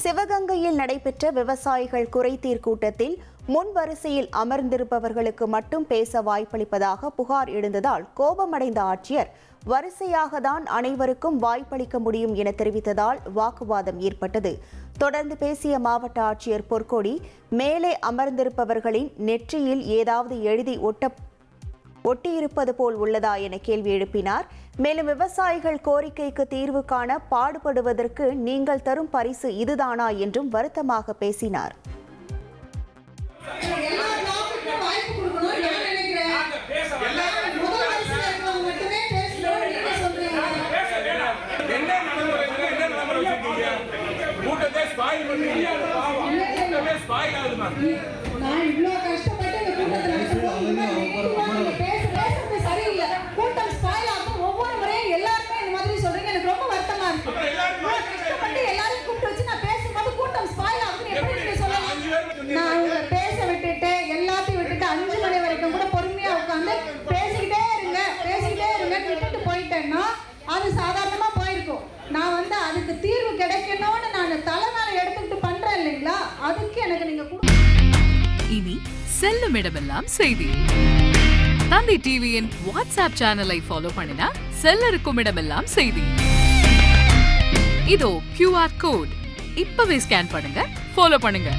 சிவகங்கையில் நடைபெற்ற விவசாயிகள் குறைதீர் கூட்டத்தில் முன் வரிசையில் அமர்ந்திருப்பவர்களுக்கு மட்டும் பேச வாய்ப்பளிப்பதாக புகார் எழுந்ததால் கோபமடைந்த ஆட்சியர் வரிசையாக தான் அனைவருக்கும் வாய்ப்பளிக்க முடியும் என தெரிவித்ததால் வாக்குவாதம் ஏற்பட்டது. தொடர்ந்து பேசிய மாவட்ட ஆட்சியர் பொற்கொடி, மேலே அமர்ந்திருப்பவர்களின் நெற்றியில் ஏதாவது எழுதி ஒட்டியிருப்பது போல் உள்ளதா என கேள்வி எழுப்பினார். மேலும் விவசாயிகள் கோரிக்கைக்கு தீர்வு காண பாடுபடுவதற்கு நீங்கள் தரும் பரிசு இதுதானா என்றும் வருத்தமாக பேசினார். அது சாதாரணமா போயிருக்கும். நான் அதுக்கு தீர்வு கிடைக்கணும்னு நான் தலைமையில எடுத்துக்கிட்டு பண்றேன் இல்லைங்களா, அதுக்கு எனக்கு நீங்க இனி செல்லும் இடமெல்லாம் செய்தி. தந்தி டிவியின் வாட்ஸ்அப் சேனலை ஃபாலோ பண்ணினா செல்ல இருக்கும் இடமெல்லாம் செய்தி. இதோ QR கோட் இப்பவே ஸ்கேன் பண்ணுங்க, ஃபாலோ பண்ணுங்க.